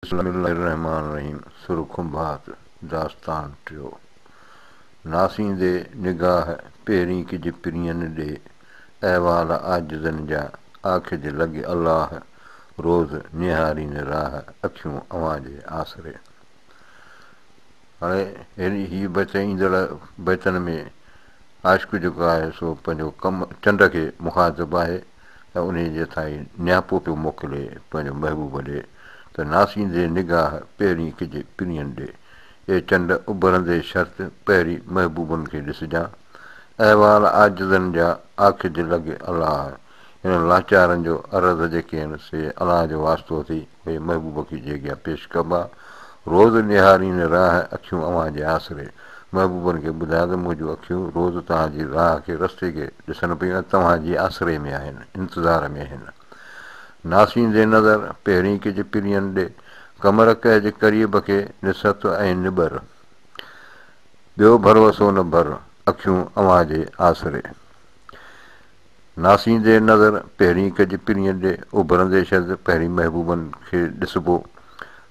बिस्मिल्लाहिर्रहमानिर्रहीम सुरखुंभात दास्तान टियो नासींदे निगाह पहिरीं किज पिरियनि ॾे अहवाल आजिज़नि जा आखिज लॻे अलाह रोज़ निहारीनि राह अखियूं अव्हां जे आसरे। हाणे हीअ बच ईंदड़ बचन में आशिक़ु जेको आहे सो पंहिंजो चंड खे मुखातिबु आहे ऐं उन जे थाई नियापो पियो मोकिले पंहिंजो महबूब ॾे त नासींदे निगाह पहिरीं किज पिरियनि ॾे ए चंड उभरंदे शर्त पहिरीं महबूबनि खे ॾिसजांइ अहवाल आजिज़नि जा आखिज लॻे अलाह हिन लाचारनि जो अर्ज़ जेके आहिनि से अलाह जो वास्तो थी उहे महबूब खे जेके पेश कबा रोज़ निहारीनि राह अखियूं अव्हां जे आसरे। महबूबनि खे ॿुधाए त मुंहिंजूं अखियूं रोज़ तव्हांजी राह खे रस्ते खे ॾिसनि पियूं तव्हांजे आसरे में आहिनि इंतज़ार में आहिनि। नासींदे नज़र पहिरीं किज पिरियनि ॾे कमर कैज क़रीब खे निसत ऐं निबर ॿियो भरवसो न भर अखियूं अव्हां जे आसरे। नासींदे नज़र पहिरीं किज पिरियनि ॾे उभरंदे शर्त पहिरीं महबूबनि खे ॾिसबो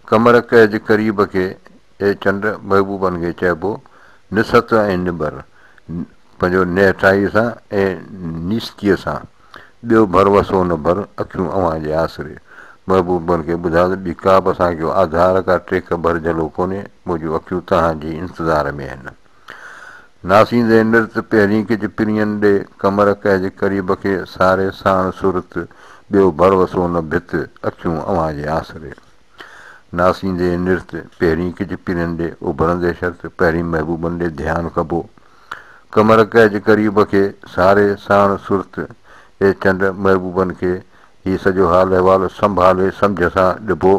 कमर कैज क़रीब खे ए चंड महबूबनि खे चइबो निसत ऐं निबर पंहिंजो नेठाई सां ऐं नीस्तीअ सां ॿियो भरवसो न भर अखियूं अव्हां जे आसरे। महबूबनि खे ॿुधायो त ॿी का बि असांखे आधार का टेक भरिजलो कोन्हे मुंहिंजूं अखियूं तव्हांजी इंतज़ार में आहिनि। नासींदे नृत पहिरीं किज पिरियनि ॾे कमर कैज क़रीब खे सारे साण सुरत ॿियो भरवसो न भित अखियूं अव्हां जे आसरे। नासींदे नृत पहिरीं किज पिरियनि ॾे उभरंदे शर्त पहिरीं महबूबनि ॾे ध्यानु कबो कमर कैज क़रीब खे सारे साण सुरत ए चंड महबूबनि खे हीउ सॼो हाल अहिवाल संभाले सम्झ सां ॾिबो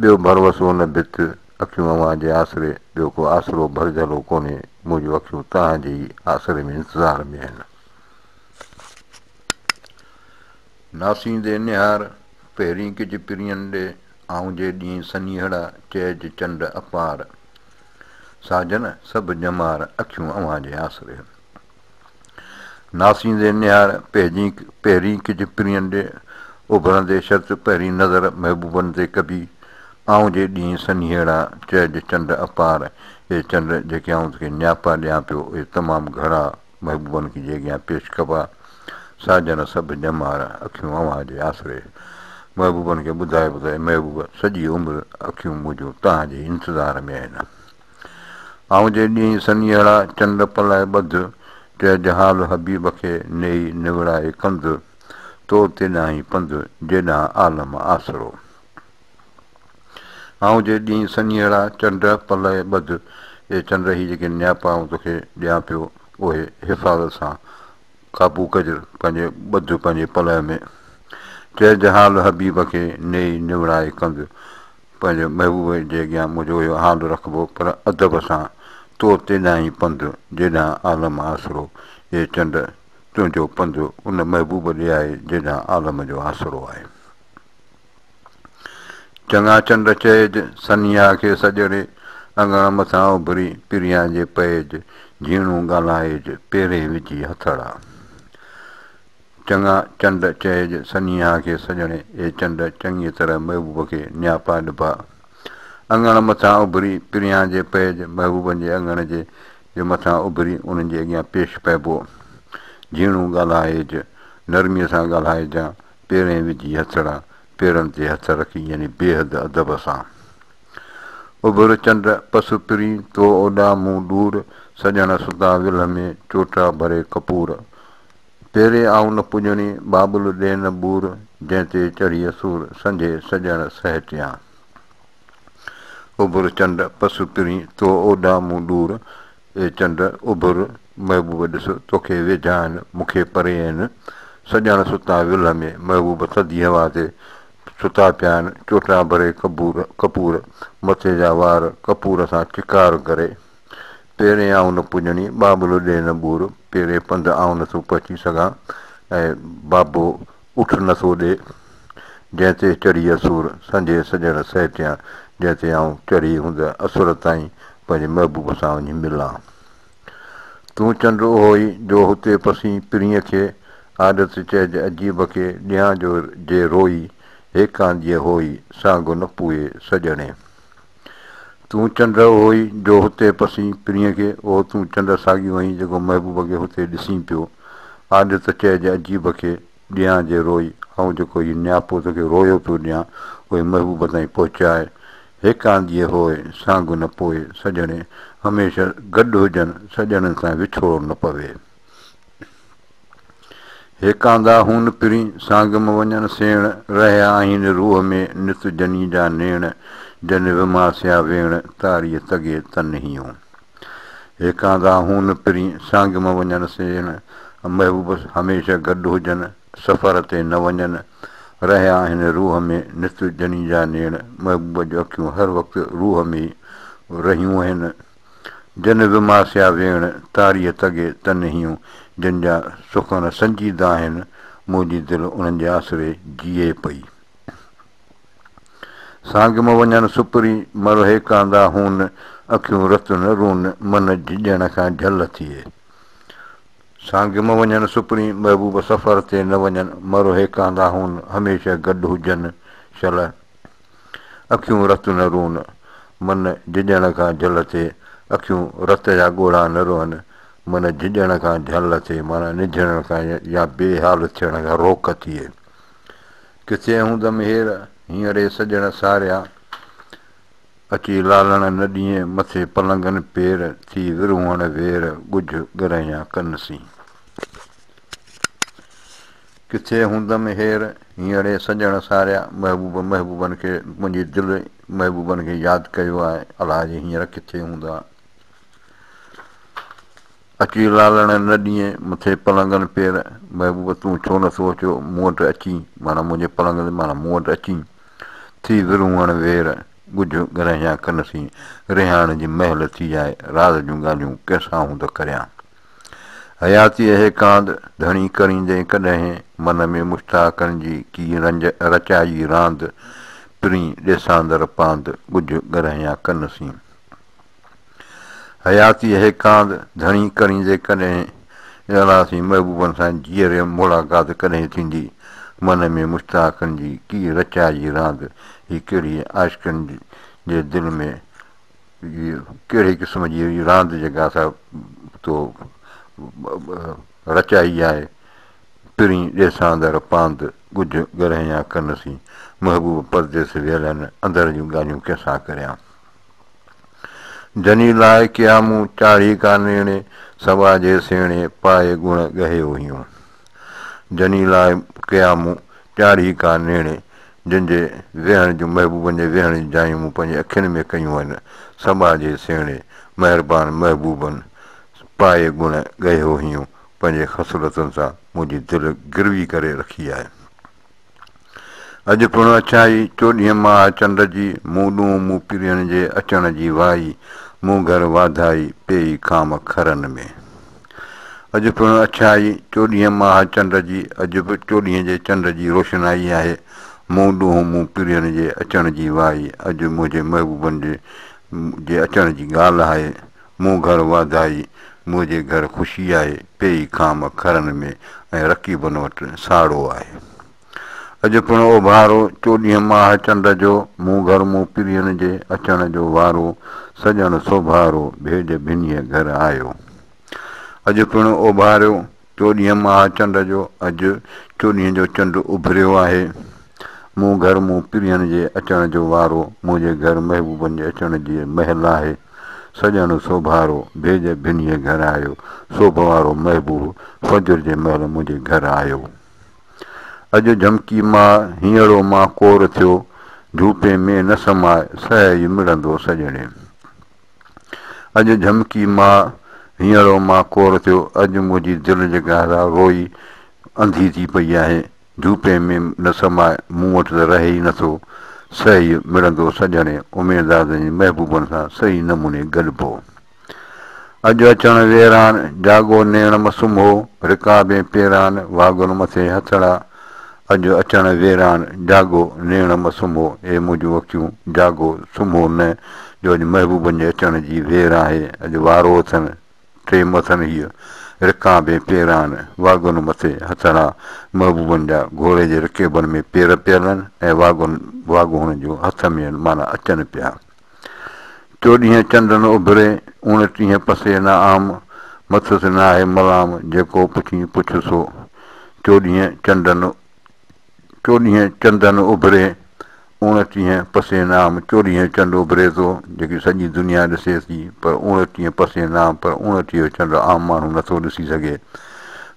ॿियो भरवसो न भित अखियूं अव्हां जे आसरे ॿियो को आसरो भरिजलो कोन्हे मुंहिंजूं अखियूं तव्हांजी आसरे में इंतज़ार में आहिनि। नासींदे निहार पहिरीं किज पिरियनि ॾे आऊं जे ॾींहुं सनीहड़ा चइज चंड अपार साजन सभु ॼमार अखियूं अव्हां जे आसरे। नासींदे निहार पहिरीं किज पिरियनि ॾे उभरंदे शर्त पहिरीं नज़र महबूबनि ते कबी आऊं जे ॾींहुं सनीहड़ा चइज चंड अपार हे चंड जेके आऊं तोखे नियापा ॾियां पियो उहे तमामु घणा महबूबनि खे जेके पेश कबा साजन सभु ॼमार अखियूं अव्हां जे आसरे। महबूबनि खे ॿुधाए ॿुधाए महबूब सॼी उमिरि अखियूं मुंहिंजूं तव्हांजे इंतज़ार में आहिनि। आऊं जे ॾींहुं सनीहड़ा चंड पलाए ॿध चइज हाल हबीब खे नेई निवड़ाए कंद तो तेॾांहीं पंधु जेॾां आलम आसरो। आऊं जे ॾींहुं सनीहड़ा चंड पलए ॿध हे चंड ही जेके नियापा तोखे ॾियां पियो उहे हिफ़ाज़त सां क़ाबू कजि पंहिंजे ॿध पंहिंजे पलउ में चइज हाल हबीब खे नेई निवड़ाए कंद पंहिंजे महबूब जे अॻियां मुंहिंजो इहो हाल रखिबो पर अदब सां तो तेॾांहीं पंधु जेॾां आलम आसरो हे चंड तुंहिंजो पंधु उन महबूब ॾे आहे जेॾां आलम जो आसरो आहे। चङा चंड चइज सनिया खे सॼणे अङण मथां उभरी पिरियां जे पएज झीणूं ॻाल्हाएज पेरे विझी हथड़ा। चङा चंड चइज सनिया खे सॼणे ए चंड चङी तरह महबूब खे नियापा ॾिबा अङण मथां उभरी पिरियां जे पएज महबूबनि जे अङण जे मथां उभरी उन्हनि जे अॻियां पेश पइबो झीणूं ॻाल्हाएज नरमीअ सां ॻाल्हाइजां पेरे विझी हथड़ा पेरनि ते हथ रखी यानी बेहद अदब सां। उभर चंड पसु पिरी तो ओॾा मूं ॾूर सॼण सुधा विल में चोटा भरे कपूर पेरे आऊं न पुॼणी बाबुल ॾे न बूर जंहिं ते चढ़ी सूर संझे सॼण सहटियां। उभर चंड पसु पिरी तो ओॾा मूं ॾूर ए चंड उभर महबूब ॾिस तोखे वेझा आहिनि मूंखे परे आहिनि सॼण सुता विल में महबूब थधी हवा ते सुता पिया आहिनि चोटा भरे कपूर मथे जा वार कपूर सां चिकार करे पेरे आऊं न पुॼणी बाबुल ॾे न बूर पेरे पंधु आऊं नथो पहुची सघां ऐं बाबो उठ नथो ॾे जंहिं ते चढ़ी असूर संझे सॼण सहटियां जंहिं ते आऊं चढ़ी हूंदे असुर ताईं पंहिंजे महबूब सां वञी मिलां। तूं चंड उहो ई जो हुते पसी पिरीअ खे आदत चइज अजीब खे ॾियां जो जे रोई हेकां जीअं होई साॻियो न पूए सॼणे। तूं चंड होई जो हुते पसी पिणीअ खे, ओ तूं चंड साॻियो आहीं जेको महबूब खे हुते ॾिसी पियो। आदत चइजे अजीब खे ॾियां जे रोई, ऐं जेको हीउ नियापो तोखे रोयो पियो ॾियां उहे महबूब ताईं पहुचाए। हेकां जीअं होए साॻियो न पोए सॼणे, हमेशह गॾु हुजनि सॼणनि सां विछोड़ो न पवे। हेकांदा हून पिरी साॻ में वञनि सेण, रहिया आहिनि रूह में नित जनी जा नेण, जन विमासिया वेण तारीअ तगे तन हियूं। हेकांदा हून पिरी साॻ में वञनि सेण, महबूब हमेशह गॾु हुजनि सफ़र ते न वञनि, रहिया आहिनि रूह में नित जनी जा नेण, महबूब जूं अखियूं हर वक़्तु रूह में रहियूं आहिनि। जन विमासिया वेण तारीअ तगे तन हियूं, जिन जा सुखन संजीदा आहिनि, मुंहिंजी दिलि उन्हनि जे आसिरे जीए पई। साॻ में वञनि सुपरी मर हेकांदा हून, अखियूं रत न रून मन झिॼण खां झल थिए। साॻ में वञनि सुपरी महबूब सफ़र ते न वञनि, मर हेकांदा हून हमेशह गॾु हुजनि शल, अखियूं रत न रून मन झिॼण खां झल थिए। अखियूं रत जा ॻोढ़ा न रहनि, मन झिॼण खां झल थिए, माना निझण खां या बेहाल थियण खां रोक थिए। किथे हूंदमि हेर हींअर सॼण सारिया, अची लालण न ॾींहं मथे पलंगनि पेर, थी विरहुअण वेर ॻुझ ॻरहिया कनसी। किथे हूंदमि हेर हींअर सॼण सारिया, महबूबनि खे मुंहिंजी दिलि महबूबनि खे यादि कयो आहे। अलाह जे हींअर किथे हूंदा। अची लालण न ॾींहं मथे पलंगनि पेर, महबूब तूं छो नथो अचो मूं वटि अची, माना मुंहिंजे पलंग ते माना मूं वटि अची। थी विरहुअण वेर ॻुझ ॻरहिया कनसी, रिहाइण जी महल थी आहे, राज़ जूं ॻाल्हियूं कंहिंसां हूं त करियां। हयातीअ हेकांद धणी करींदे कॾहिं, मन में मुश्ताकनि जी की रंज रचाई रांदि, पिरी ॾेसांदर पांद ॻुझ ॻरहिया कनसी। हयातीअ हेकांद धणी करींदे कॾहिं, अलासी महबूबनि सां जीअर मुलाक़ात कॾहिं थींदी, मन में मुश्ताकनि जी की रचाई रांदि। ही कहिड़ी आशिक़नि जे दिलि में कहिड़े क़िस्म जी रांदि जेका असां तो रचाई आहे, पिरी ॾेसांदर पांद ॻुझ ॻरहिया कनसी। महबूब परदेस वियल आहिनि, अंदर जूं ॻाल्हियूं कंहिंसां करियां। जनी लाइ कया मूं चाढ़ी का नेणे, सभा जे सेणे पाए गुण ॻहे हुयूं। जनी लाइ कया मूं चाढ़ी का नेणे, जंहिंजे वेहण जूं महबूबनि जे वेहण जी जायूं मूं पंहिंजे अखियुनि में कयूं आहिनि। सभा जे सेणे महिरबान महबूबनि पाए गुण ॻहे हुयूं, पंहिंजे ख़सलतुनि सां मुंहिंजी दिलि गिरवी करे रखी आहे। अॼु पिणु अछाई 14 माह चंड जी, मूं ॾूं मूं पिरियनि जे अचण जी वाई, मूं घर वाधाई पेई खाम खरनि में। अॼु पिणु अछाई 14 माह चंड जी, अॼु बि 14 जे चंड जी रोशनाई आहे। मूं ॾूं मूं पिरियनि जे अचण जी वाई, अॼु मुंहिंजे महबूबनि जे अचण जी ॻाल्हि आहे। मूं घर वाधाई मुंहिंजे घर ख़ुशी आहे, पेई खाम खरनि में ऐं रक़ीबनि वटि साड़ो आहे। अॼु पिणु ओभारो 14 माह चंड जो, मूं घर मूं पिरियनि जे अचण जो वारो, सॼण सोभारो भेज भिनीअ घर आयो। अॼु पिणु ओभारियो 14 माह चंड जो, अॼु 14 जो चंडु उभरियो आहे। मूं घर मूं पिरियनि जे अचण जो वारो, मुंहिंजे घर महबूबनि जे अचण जी महल आहे। सॼण सोभारो भेज भिनीअ घर आयो, सोभ वारो महबूब फजर जे महिल मुंहिंजे घर आयो। अॼु झमकी मां हींअरो मां कोर थियो, झूपे में न समाए सह मिलंदो सॼणे। अॼु झमकी मां हींअरो मां कोर थियो, अॼु मुंहिंजी दिलि जेका रोई अंधी थी पई आहे। झूपे में न समाए मूं वटि त रहे ई नथो, सही मिलंदो सॼणे, उमेदादनि महबूबनि सां सही नमूने गॾिबो। अॼु अचण वेरान जाॻो नेण मसुमो, रिकाबे पेरान वागुनि मथे हथड़ा। अॼु अचण वेरान जाॻो नेण मसुमो, हे मुंहिंजूं अखियूं जाॻो सुम्हो न, जो अॼु महबूबनि जे अचण जी वेर आहे। अॼु वारो अथनि, टे अथनि हीअ रिकां बि पेरान वागुनि मथे हथड़ा महबूबनि जा घोड़े जे रकेबनि में पेर पियल आहिनि ऐं वागुनि हुन जो हथ में माना अचनि पिया। 24 चंडन उभिरे 29 पसे न आम मथुसि न आहे मलाम जेको पुछी पुछ सो। 24 चंदन उभिरे 29 पसे नाम 24 चंड उभिरे थो जेकी सॼी दुनिया ॾिसे थी पर 29 पसे नाम पर 29 चंड आम माण्हू नथो ॾिसी सघे।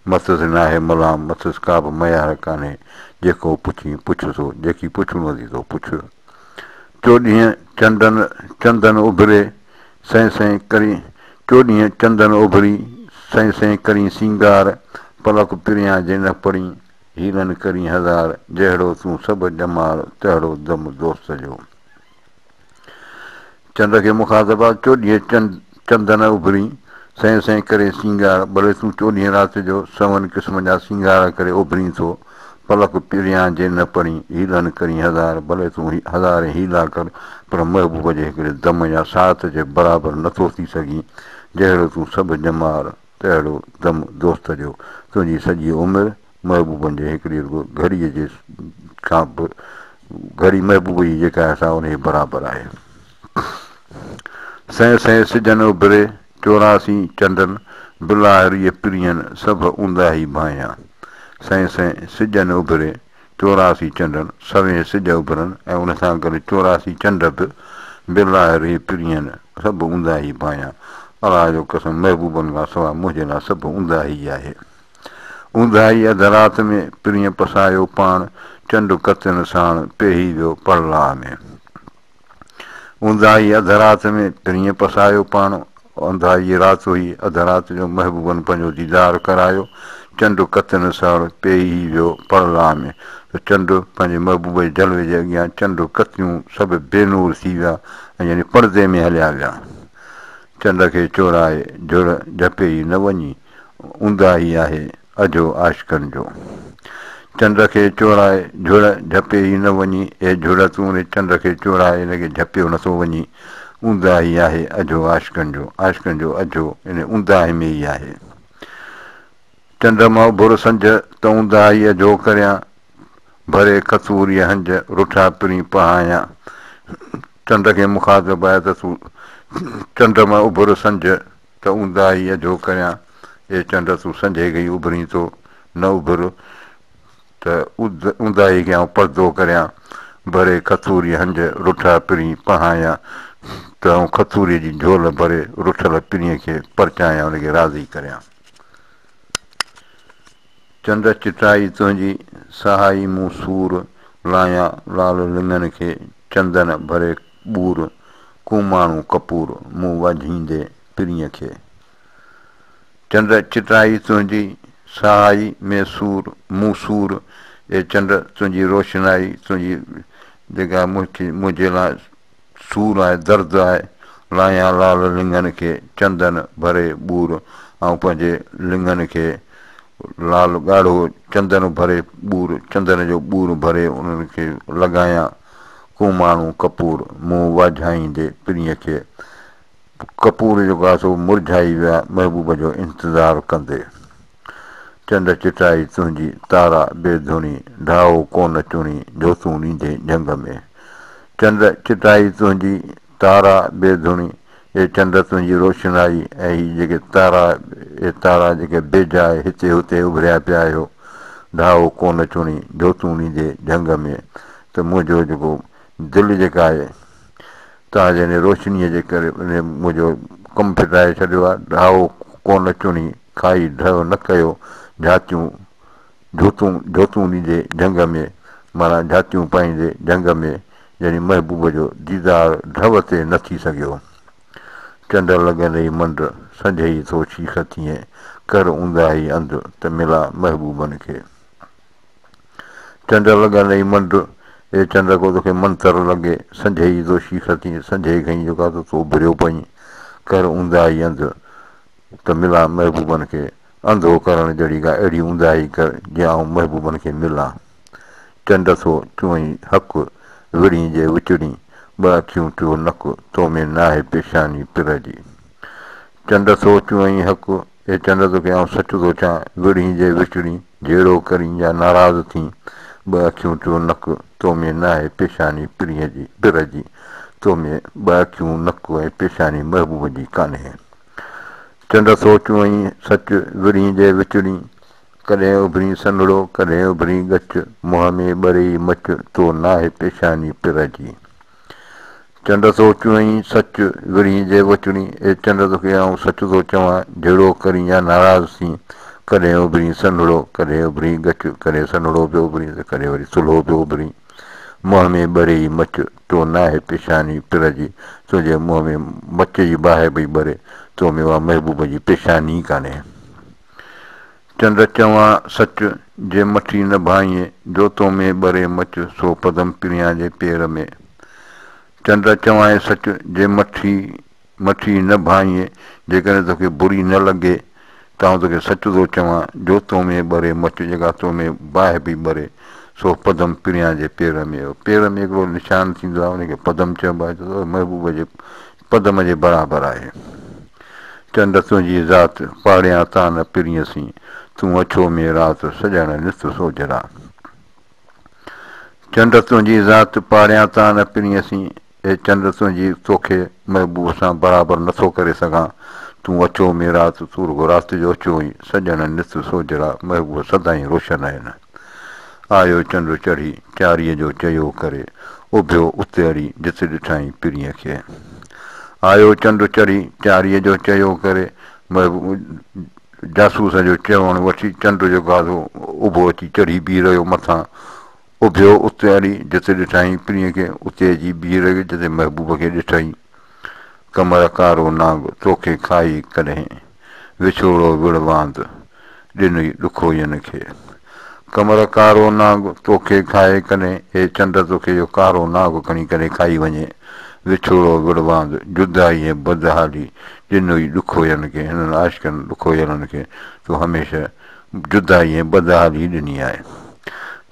मथुसि न आहे मलाम मथुसि का बि मयार कान्हे जेको पुछी पुछ सो जेकी पुछणो थी तो पुछ। 24 चंदन उभिरे सैं सैं करी 24 चंदन उभिरी सैं सैं करी सिंगार पलक पिरियां जे न पड़ी हीरन करी हज़ार जहिड़ो तूं सभु ॼमार तहिड़ो दम दोस्त जो। चंड खे मुखातिब आहे 24 चंदन उभिरी सैं सैं करे सिंगार भले तूं 24 राति जो सवनि क़िस्म जा सिंगार करे उभिरी थो पलक पिरियां जे न पड़ी हीरन करी हज़ार भले तूं हज़ार हीला कर पर महबूब जे हिकिड़े दम या साथ जे बराबरि नथो थी सघीं जहिड़ो तूं सभु ॼमार तहिड़ो दम दोस्त जो। तुंहिंजी सॼी उमिरि महबूबनि जे हिकिड़ी घड़ीअ जे खां बि घड़ी महबूब जी जेका आहे असां उन बराबरि आहे। सैं सैं सिजन उभिरे 84 चंडन बिलाहरीअ प्रियन सभु ऊंदा ई भायां। सैं सैं सिजन उभिरे 84 चंडन सवें सिज उभरनि ऐं उन सां गॾु 84 चंड बि बिलाहरी प्रियन सभु ऊंदा ई भायां। अलाह जो कसम महबूबनि खां सवाइ मुंहिंजे लाइ सभु ऊंदा ई आहे। ऊंदा ई अध राति में प्रिय पसायो पाण चंड कतिन साण पेही वियो परलाह में। ऊंदा ई अध राति में प्रिय पसायो पाण अंधा ई राति हुई अध राति जो महबूबनि पंहिंजो दीदार करायो चंड कतिन साण पेही वियो परलाह में। त चंड पंहिंजे महबूब जे जलवे जे अॻियां चंड कतियूं सभु बेनूर थी विया ऐं यानी परदे में हलिया विया। चंड खे चोराए झुर झपे ई न वञी ऊंदा ई आहे अजो आशिकनि जो। चंड खे चोराए झुर झपे ई न वञी ए झुर तूं उन चंड खे चोराए हिनखे झपियो नथो वञी ऊंदा ई आहे अजो आशिकनि जो अजो इन ऊंदा में ई आहे। चंड मां उभुर संझ त ऊंदा ई अजो करियां भरे कतूरीअ हंज रुठा पिरी पहायां। चंड खे मुखातिब आहे त तूं चंड मां उभुर संझ त ऊंदा ई अजो करियां ए चंड तूं संझे गई उभरी थो न उभर त ऊंदा ई कयां परदो करियां भरे खतूरी हंज रुठा पिरी पहायां त खतूरीअ जी झोल भरे रुठल पिरीअ खे परचायां उनखे राज़ी करियां। चंड चिटाई तुंहिंजी सहाई मूं सूर लायां लाल लिंगनि खे चंदन भरे ॿूर कुमाणू कपूर मूं वाझींदे पिरीअ खे। चंड चिटाई तुंहिंजी सहाई में सूर मूं सूर ए चंड तुंहिंजी रोशनाई तुंहिंजी जेका मुंहिंजे लाइ सूर आहे दर्द आहे लायां लाल लिंगनि खे चंदन भरे ॿूर ऐं पंहिंजे लिंगनि खे लाल ॻाढ़ो चंदन भरे ॿूर चंदन जो ॿूर भरे उन्हनि खे लॻायां कुमाणू कपूर मूं वाझाईंदे पिरीअ खे। कपूर जेको आहे सो मुरझाई विया महबूब जो इंतज़ारु कंदे। चंड चिटाई तुंहिंजी तारा बेधुणी ढाओ कोन चुणी जोतूं ॾींदे जंग में। चंड चिटाई तुंहिंजी तारा बेधुणी ए चंड तुंहिंजी रोशनाई ऐं हीअ जेके तारा जेके बेजाए हिते हुते उभरिया पिया आहियो ढाओ कोन चुणी जोतूं ॾींदे जंग में त मुंहिंजो जेको दिलि जेका आहे तव्हांजे हिन रोशनीअ जे करे मुंहिंजो कमु फिटाए छॾियो आहे। ढाओ कोन चुणी खाई ढव न कयो झातियूं जोतूं ॾींदे जंग में माना झातियूं पाईंदे जंग में यानी महबूब जो दीदार ढव ते न थी सघियो। चंड लॻंदे ई मंड संझे ई थो शीख थिए कर ऊंदा ई अंधु त मिला महबूबनि खे। चंड लॻंदे ई मंड ए चंड को तोखे मंतर लॻे संझे ई थो शीख थिए संझे खां जेको आहे तो उभरियो पई कर ऊंदा ई अंधु त मिला महबूबनि खे। अंधो करण जहिड़ी का अहिड़ी ऊंदाही कर जीअं आउं महबूबनि खे मिलां। चंड थो चुअईं हक़ु विड़ी जे विचड़ी ॿ अखियूं टियों नकु तो में नाहे पेशानी पिर जी। चंड थो चुअईं हक़ु ए चंड तोखे आउं सच थो चवां, विड़ी जे विचड़ी जहिड़ो करीं या नाराज़ थी, ॿ अखियूं टियों नकु तो में न आहे पेशानी पिरीअ जी पिर जी, तो में ॿ अखियूं नकु ऐं पेशानी महबूब जी कान्हे। चंड सोचियो ऐं सच विड़ी जे विचड़ी, कॾहिं उभरी सनड़ो कॾहिं उभरी गच, मुंहं में ॿरे मच तो न आहे पेशानी पिर जी। चंड सोचियो ऐं सच विड़ी जे विचड़ी, ए चंड तोखे आउं सच थो चवां, जहिड़ो करीं या नाराज़ थी, कॾहिं उभरी सनड़ो कॾहिं उभरी गच, कॾहिं सनड़ो पियो उभरी त कॾहिं वरी सुलो पियो उभरी, मुंहं में ॿरे मच तो न आहे पेशानी पिर जी, तुंहिंजे मुंहं में मच जी बाहि पई ॿरे, तो में उहा महबूब जी पेशानी कान्हे। चंड चवां सच जे मठी न भाईं, जो तो में ॿरे मच सो पदम पिरियां जे पेर में। चंड चवां सच जे मठी न भाईं, जेकॾहिं तोखे बुरी न लॻे त आउं तोखे सच थो चवां, जो तो में ॿरे मच, जेका तो में बाहि पई ॿरे सो पदम पिरियां जे पेर में। पेर में हिकिड़ो निशान थींदो आहे, उनखे पदम चइबो आहे, त महबूब जे पदम जे बराबरि आहे। चंड तुंहिंजी ज़ात पाड़ियां तां न पिरीअसीं, तूं अछो में राति सॼण नित सोजरा। चंड तुंहिंजी ज़ात पाड़ियां तां न पिरीअसीं, ए चंड तुंहिंजी तोखे महबूब सां बराबरि नथो करे सघां, तूं अछो में राति, तूं रुगो राति जो अछो ई, सॼण नित सोजरा, महबूब सदाईं रोशन आहिनि। आयो चंड चढ़ी चारीअ जो चयो करे, उभियो उते अड़ी जिते ॾिठाई पिरीअ खे। आयो चंड चढ़ी चारीअ जो चयो करे, महबूब जासूस जो चवणु वठी चंड जो गाधो उभो अची चढ़ी बीह रहियो मथां, उभियो उते अड़ी जिते ॾिठाई पिरीअ खे, उते अची बीह रहियो जिते महबूब खे ॾिठई। कमर कारो नांग तोखे खाई कॾहिं, विछोड़ो विड़वांद ॾिनई ॾुखोयनि खे। कमर कारो नांग तोखे खाए कॾहिं, हे चंड तोखे जो कारो नांग खणी करे खाई वञे, विछोड़ो विड़वांद जुदाई ऐं बदहाली ॾिनई ॾुखोयनि खे। हिननि आशिकनि ॾुखोयलनि खे तूं हमेशह जुदाई ऐं बदहाली ॾिनी आहे।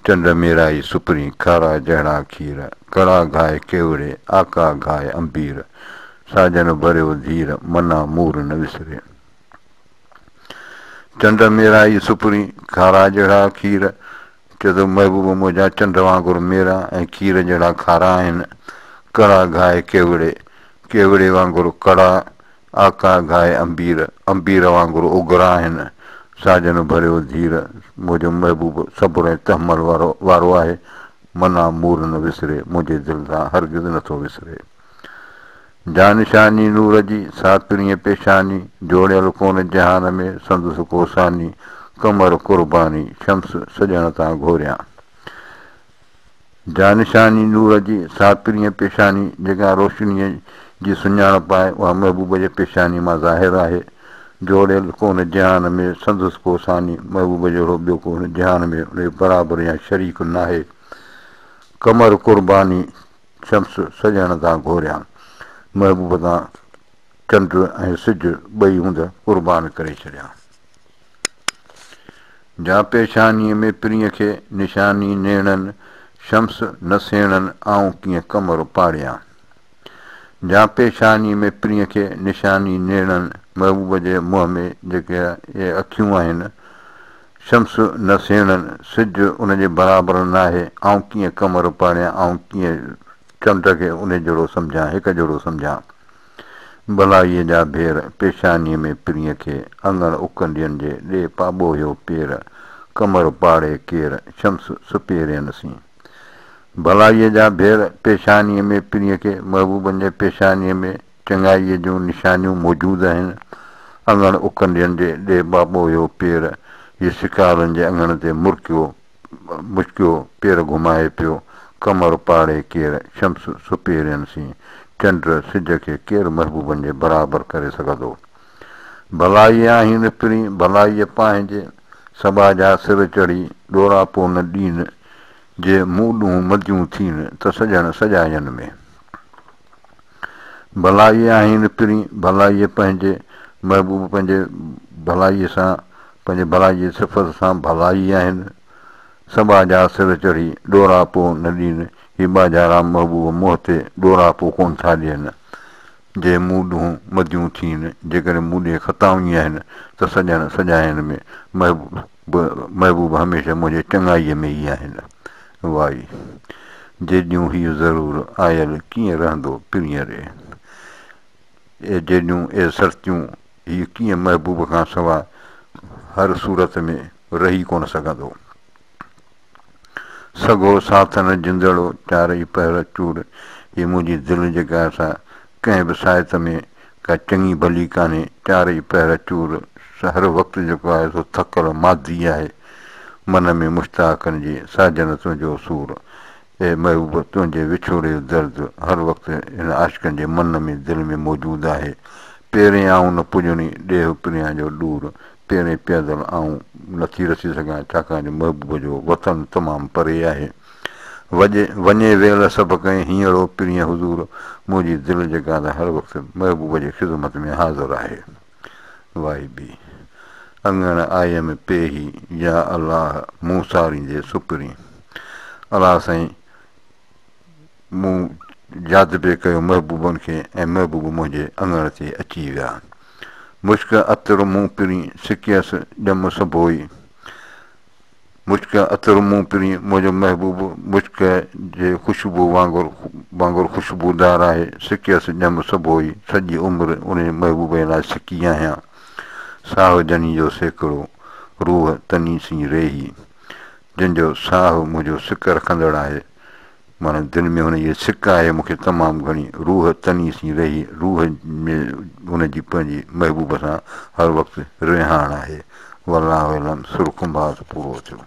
चंड मेराई सुपरी खारा जहिड़ा खीर, कड़ा घाए केवड़े आका घाए अंबीर, साजन भरियो धीर मना मूर न विसरे। चंड मेराई सुपरी खारा जहिड़ा खीर, चए थो महबूब मुंहिंजा चंड वांगुरु मेरा ऐं खीर जहिड़ा खारा आहिनि, कड़ा घाए केवड़े वांगुरु कड़ा, आका घाए अंबीर, अंबीर वांगुरु उघरा आहिनि, साजन भरियो धीर, मुंहिंजो महबूब सब्र ऐं तहमल वारो आहे, मना मूर न विसरे, मुंहिंजे दिलि सां हरगिज़ नथो विसरे। जानिशानी नूर जी सातरीअ पेशानी, जोड़ियल कोन जहान में संदसि कोसानी, कमर कुर्बानी शम्स सॼण तां घोरियां। जानिशानी नूर जी सातरीअ पेशानी, जेका रोशनीअ जी सुञाणप आहे उहा महबूब जे पेशानी मां ज़ाहिर आहे। जोड़ियल कोन जहान में संदसि कोसानी, महबूब जहिड़ो ॿियो कोन जहान में उन बराबरि या शरीक न आहे। कमर कुर्बानी शम्स सॼण तां घोरियां, महबूब तां चंड ऐं सिज ॿई हूंद कुर्बान करे छॾिया। जा पेशानीअ में पिरीअ खे निशानी नेणनि, शम्स न सेणनि आऊं कीअं कमर पाड़ियां। जा पेशानीअ में पिरीअ खे निशानी नेणनि, महबूब जे मुंहं में जेके इहे अखियूं आहिनि, शम्स न सेणनि, सिज उनजे बराबरि न आहे, आऊं कीअं कमर पाड़ियां, आऊं कीअं चंड खे उन जहिड़ो सम्झां, हिकु जहिड़ो सम्झां। भलाईअ जा भेर पेशानीअ में पिरीअ खे, अङण उकंडियनि जे ॾे पाॿो हुयो पेर, कमर पाड़े केर शम्स सुपेरियनि सी। भलाईअ जा भेर पेशानीअ में पिरीअ खे, महबूबनि जे पेशानीअ में चङाईअ जूं निशानियूं मौजूदु आहिनि। अङण उकंडियनि जे ॾे पाॿो हुयो पेर, हीअ शिकारनि जे अङण ते मुश्कियो पेर घुमाए पियो, कमर पाड़े केर शम्स सुपेरियनि सी। चंड सिज खे केरु महबूबनि जे बराबरि करे सघंदो। भलाई आहिनि पिरी भलाईअ पंहिंजे, सबा जा सिर चढ़ी ॾोरापो न ॾीन, जे मूं मदियूं थीन त सॼण सॼायनि में। भलाई आहिनि पिरी भलाईअ पंहिंजे, महबूब पंहिंजे भलाईअ सां, पंहिंजे भलाई जी सिफ़त सां भलाई आहिनि। सबा जा सिर चढ़ी ॾोरापो न ॾीन, ही ॿाजारा महबूब मुंहं ते ॾोरापो कोन था ॾियनि। जे मूं ॾूंहुं मदियूं थियनि जेकॾहिं मूं ॾे ख़ताऊं आहिनि त सॼाइण में महबूब हमेशह मुंहिंजे चङाईअ में ई आहिनि। वाई जेॾियूं हीअ ज़रूरु आयल कीअं रहंदो पिणीअ रे जेॾियूं ए सर्तियूं हीअ कीअं महबूब खां सवाइ हर सूरत में रही कोन सघंदो। सॻो साथ न जिंदड़ो चारई पहर चूर हीअ मुंहिंजी दिलि जेका असां कंहिं बि साहित में का चङी भली कान्हे चारई पहर चूर हर वक़्तु जेको आहे सो थकल मादी आहे मन में मुश्ताकनि जी साजन तुंहिंजो सूर ए महबूब तुंहिंजे विछोड़े जो दर्द हर वक़्तु हिन आशिकनि जे मन में दिलि में मौजूदु आहे। पहिरें आऊं न पुॼणी ॾेह पिणिया जो ॾूर पहिरें पैदल आऊं नथी रसी सघां छाकाणि महबूब जो वतन तमामु परे आहे। वञे वेल सभु कई हींअरो पिणीअ हुज़ूर मुंहिंजी दिलि जेका त हर वक़्तु महबूब जी ख़िदमत में हाज़िर आहे। वाई बी अंगण आयमि पेही या अलाह मूं सारींदे सुपिरी अलाह साईं मूं जाज़िबे कयो महबूबनि खे ऐं महबूब मुंहिंजे अंगण ते अची विया। मुश्क अतर मूं पिणी सिकियसि ॼम सभोई मुश्क अतर मूं पिणी मुंहिंजो महबूब मुश्क जे ख़ुशबू वांगुरु ख़ुशबूदार आहे सिकियसि ॼम सभोई सॼी उमिरि उन महबूब लाइ सिकी आहियां। साहु जनी जो सेकिड़ो रूह तनी सी रेही जंहिंजो साहु मुंहिंजो सिक रखंदड़ आहे माना दिलि में हुनजी सिक आहे मूंखे तमामु घणी रूह तनी सी रही रूह में हुनजी पंहिंजी महबूब सां हर वक़्तु रिहाण आहे। वल्लाहु अलम सुरखुंबाज़ पूरो थियो।